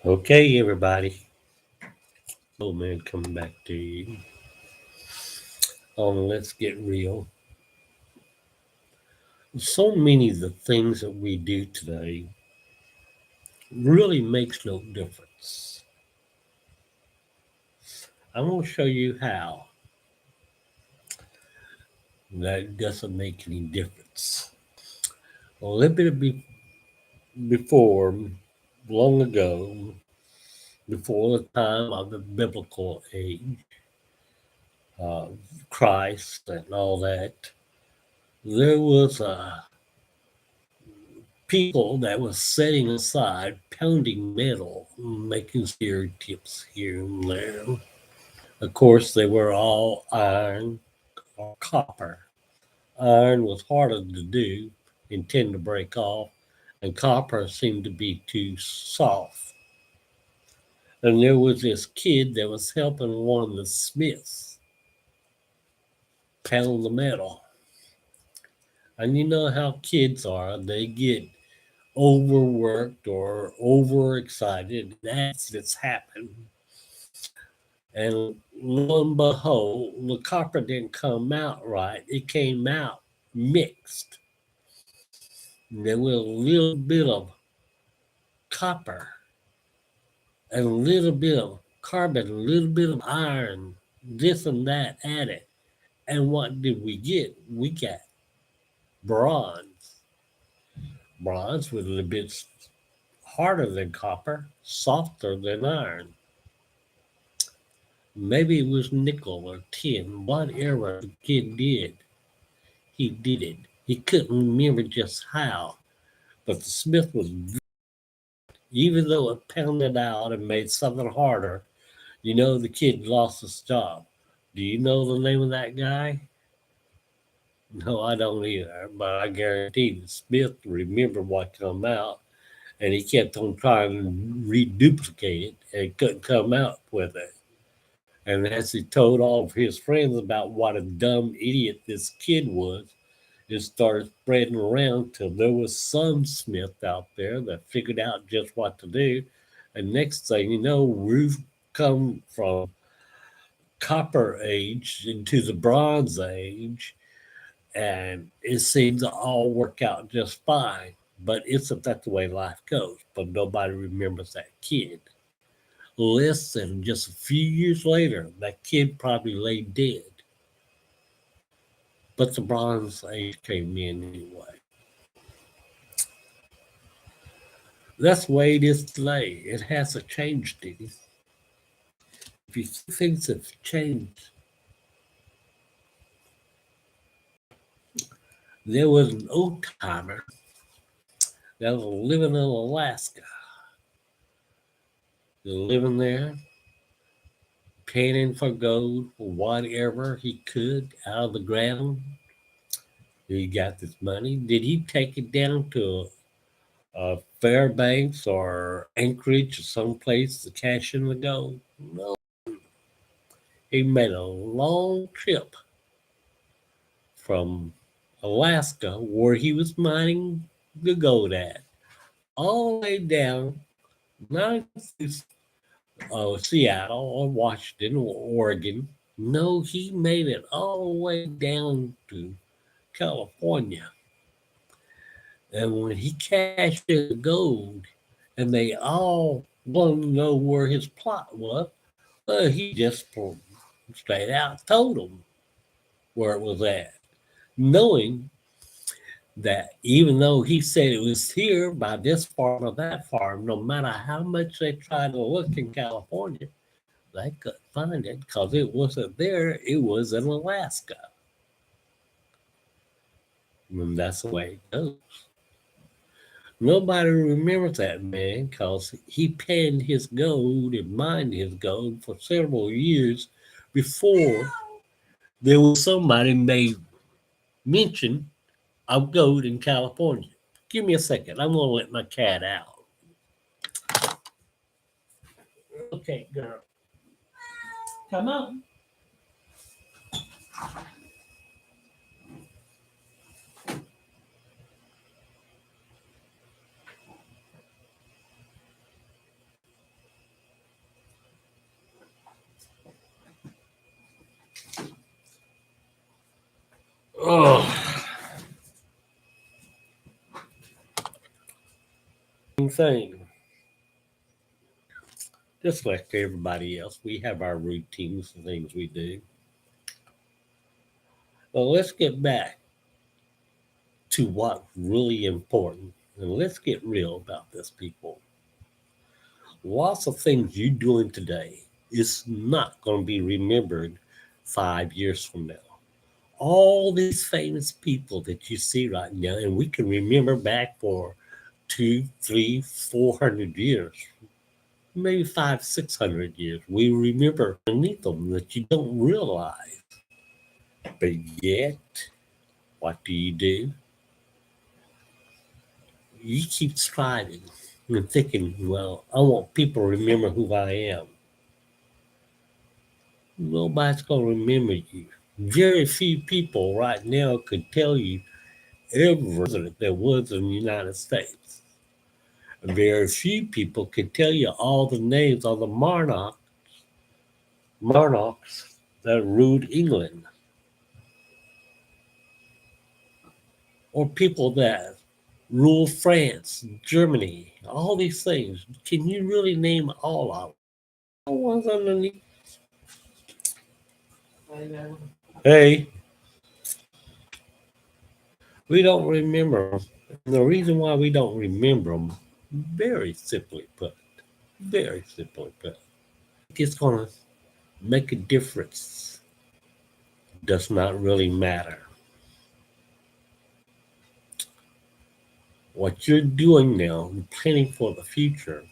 Okay, everybody. Oh man, coming back to you. Let's get real. So many of the things that we do today really makes no difference. I'm going to show you how that doesn't make any difference. A little bit before, long ago, before the time of the biblical age, uh, Christ and all that, there was a people that was setting aside pounding metal, making stereotypes here and there. Of course, they were all iron or copper. Iron was harder to do and tend to break off, and copper seemed to be too soft. And there was this kid that was helping one of the smiths pound the metal. And you know how kids are, they get overworked or overexcited. That's happened. And lo and behold, the copper didn't come out right. It came out mixed. There was a little bit of copper and a little bit of carbon, a little bit of iron, this and that added. And what did we get? We got bronze. Bronze was a little bit harder than copper, softer than iron. Maybe it was nickel or tin, whatever the kid did, he did it. He couldn't remember just how, but the smith was, even though it pounded out and made something harder, the kid lost his job. Do you know the name of that guy? No, I don't either, but I guarantee the smith remembered what come out, and he kept on trying to reduplicate it and couldn't come out with it. And as he told all of his friends about what a dumb idiot this kid was, it started spreading around till there was some Smith out there that figured out just what to do. And next thing you know, we've come from copper age into the bronze age, and it seems to all work out just fine. But isn't that the way life goes? But nobody remembers that kid. Less than just a few years later, that kid probably lay dead. But the Bronze Age came in anyway. That's the way it is today. It hasn't changed any. If you think things have changed, there was an old timer that was living in Alaska. He was living there, panning for gold or whatever he could out of the ground. He got this money. Did he take it down to Fairbanks or Anchorage or someplace to cash in the gold? No. He made a long trip from Alaska, where he was mining the gold at, all the way down, not to Seattle or Washington or Oregon. No, he made it all the way down to California. And when he cashed in the gold, and they all wanted to know where his plot was, he just straight out told them where it was at, knowing that even though he said it was here by this farm or that farm, no matter how much they tried to look in California, they couldn't find it because it wasn't there. It was in Alaska. And that's the way it goes. Nobody remembers that man because he panned his gold and mined his gold for several years before there was somebody made mention of gold in California. Give me a second. I'm going to let my cat out. Okay, girl. Come on. thing, just like everybody else, we have our routines and things we do. Well, let's get back to what's really important. And let's get real about this, people. Lots of things you're doing today is not going to be remembered 5 years from now. All these famous people that you see right now, and we can remember back for two, three, 400 years, maybe five, 600 years. We remember beneath them that you don't realize. But yet, what do? You keep striving and thinking, well, I want people to remember who I am. Nobody's going to remember you. Very few people right now could tell you every president there was in the United States. Very few people could tell you all the names of the monarchs that ruled England, or people that ruled France, Germany, all these things. Can you really name all of them? The ones underneath. Hey, we don't remember them. And the reason why we don't remember them, very simply put, very simply put, it's going to make a difference. Does not really matter. What you're doing now, planning for the future,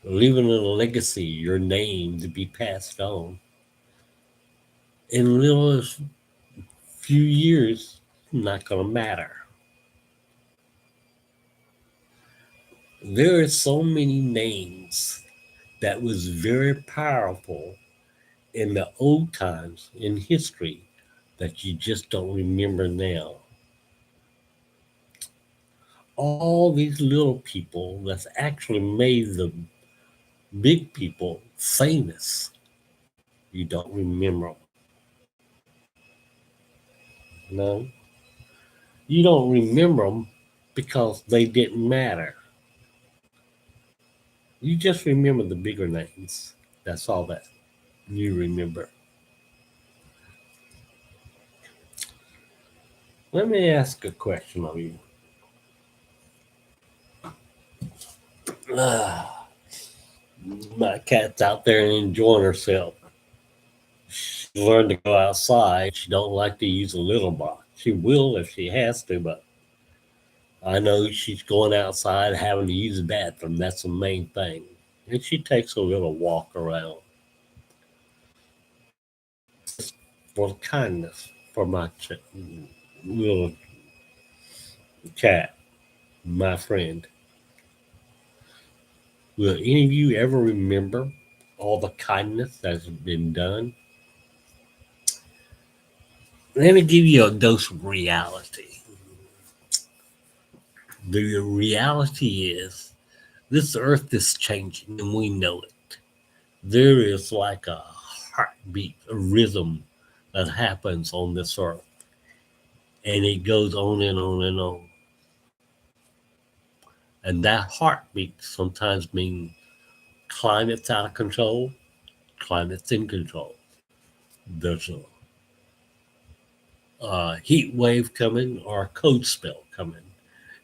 leaving a legacy, your name to be passed on, in little few years, not going to matter. There are so many names that was very powerful in the old times in history that you just don't remember now. All these little people that's actually made the big people famous, you don't remember them. No, you don't remember them because they didn't matter. You just remember the bigger names. That's all that you remember. Let me ask a question of you. Ah, my cat's out there and enjoying herself. She learned to go outside. She don't like to use a little box. She will if she has to, but I know she's going outside having to use the bathroom. That's the main thing. And she takes a little walk around. For kindness for my little cat, my friend. Will any of you ever remember all the kindness that's been done? Let me give you a dose of reality. The reality is this earth is changing and we know it. There is like a heartbeat, a rhythm that happens on this earth. And it goes on and on and on. And that heartbeat sometimes means climate's out of control, climate's in control. There's a heat wave coming or a cold spell coming.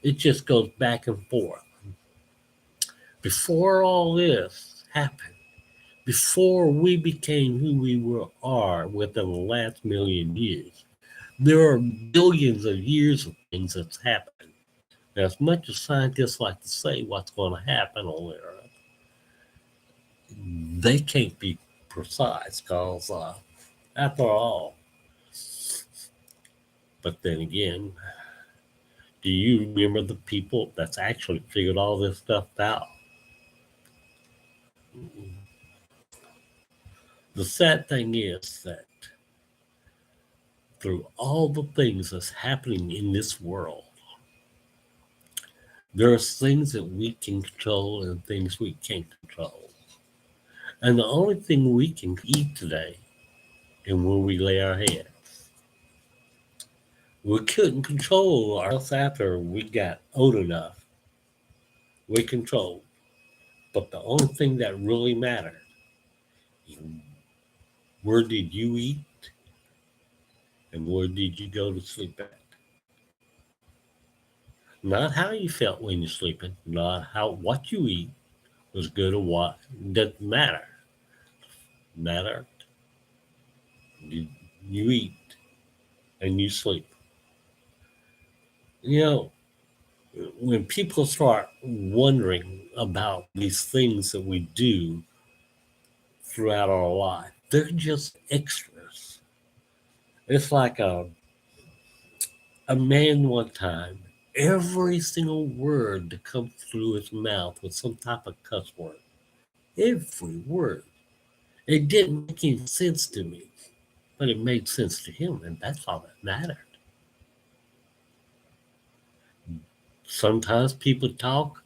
It just goes back and forth. Before all this happened, before we became who are within the last million years, there are billions of years of things that's happened. Now, as much as scientists like to say what's going to happen on the Earth, they can't be precise because, after all, but then again, do you remember the people that's actually figured all this stuff out? The sad thing is that through all the things that's happening in this world, there are things that we can control and things we can't control. And the only thing we can eat today and where we lay our heads. We couldn't control our health after we got old enough. we control. But the only thing that really mattered is where did you eat and where did you go to sleep at? Not how you felt when you're sleeping, not how what you eat was good or what doesn't matter. Matter you, you eat and you sleep. You know, when people start wondering about these things that we do throughout our life, they're just extras. It's like a man one time, every single word that comes through his mouth was some type of cuss word. Every word. It didn't make any sense to me, but it made sense to him, and that's all that mattered. Sometimes people talk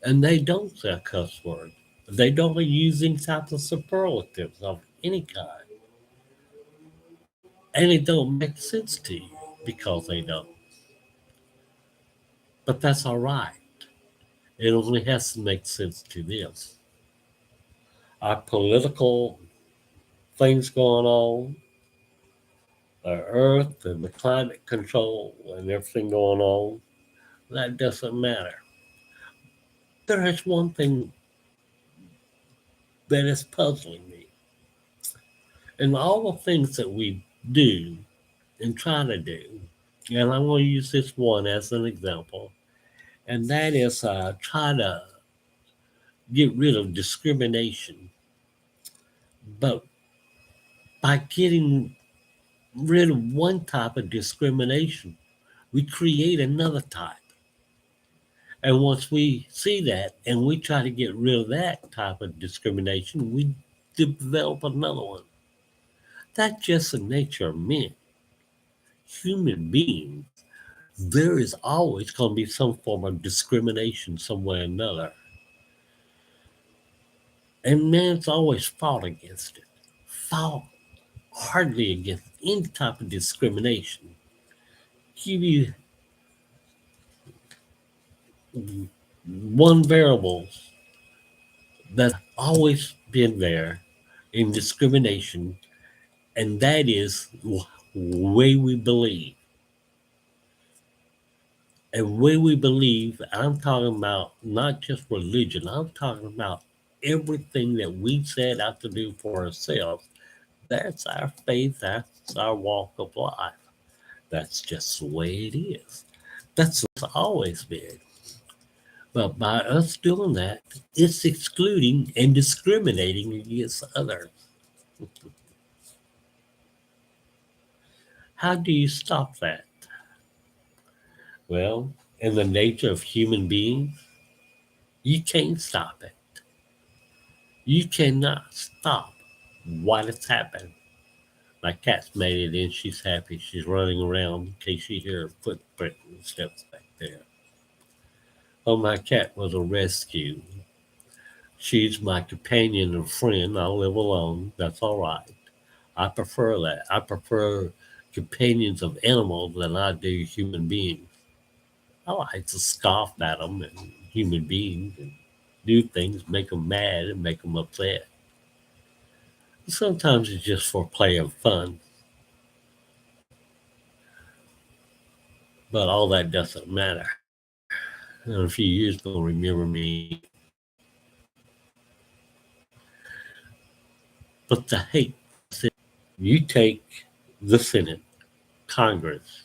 and they don't say a cuss word. They don't use any type of superlatives of any kind. And it don't make sense to you because they don't. But that's all right. It only has to make sense to them. Our political things going on, the earth and the climate control and everything going on, that doesn't matter. There is one thing that is puzzling me. And all the things that we do and try to do, and I'm going to use this one as an example, and that is try to get rid of discrimination. But by getting rid of one type of discrimination, we create another type. And once we see that and we try to get rid of that type of discrimination, we develop another one. That's just the nature of men, human beings. There is always going to be some form of discrimination somewhere or another. And man's always fought against it, fought hardly against any type of discrimination. Give you one variable that's always been there in discrimination, and that is the way we believe. And way we believe, I'm talking about not just religion, I'm talking about everything that we set out to do for ourselves. That's our faith, that's our walk of life. That's just the way it is. That's what's always been. But by us doing that, it's excluding and discriminating against others. How do you stop that? Well, in the nature of human beings, you can't stop it. You cannot stop what has happened. My cat's made it in. She's happy. She's running around in case you hear her footprint and steps back there. Oh, my cat was a rescue. She's my companion and friend. I live alone. That's all right. I prefer that. I prefer companions of animals than I do human beings. I like to scoff at them and human beings and do things, make them mad and make them upset. Sometimes it's just for play and fun, but all that doesn't matter. In a few years, they'll remember me. But the hate, you take the Senate, Congress,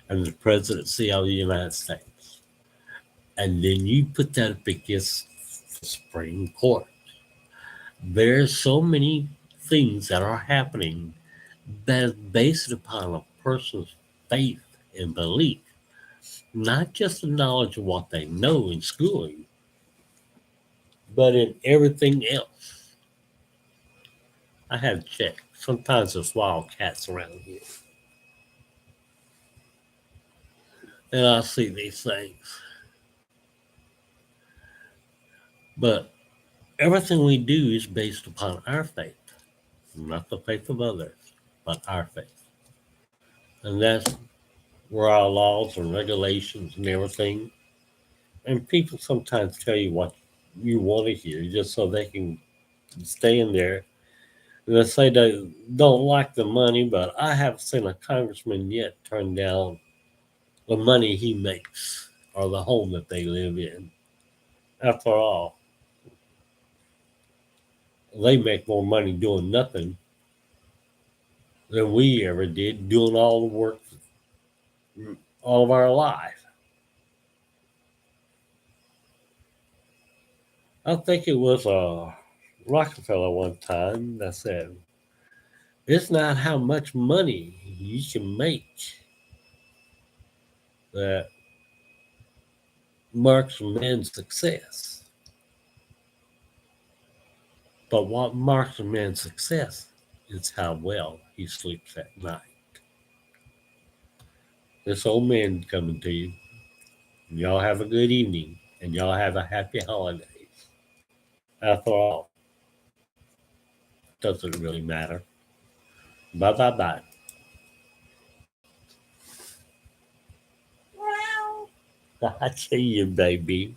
and the presidency of the United States, and then you put that up against the Supreme Court. There's so many things that are happening that is based upon a person's faith and belief, not just the knowledge of what they know in schooling, but in everything else. I had to check. Sometimes there's wild cats around here, and I see these things. But everything we do is based upon our faith, not the faith of others, but our faith. And that's where our laws and regulations and everything, And people sometimes tell you what you want to hear just so they can stay in there. And they say they don't like the money, but I haven't seen a congressman yet turn down the money he makes or the home that they live in. After all, they make more money doing nothing than we ever did doing all the work all of our life. I think it was Rockefeller one time that said, "It's not how much money you can make that marks a man's success, but what marks a man's success is how well he sleeps at night." This old man coming to you. Y'all have a good evening, and y'all have a happy holidays. After all, doesn't really matter. Bye bye bye. I see you, baby.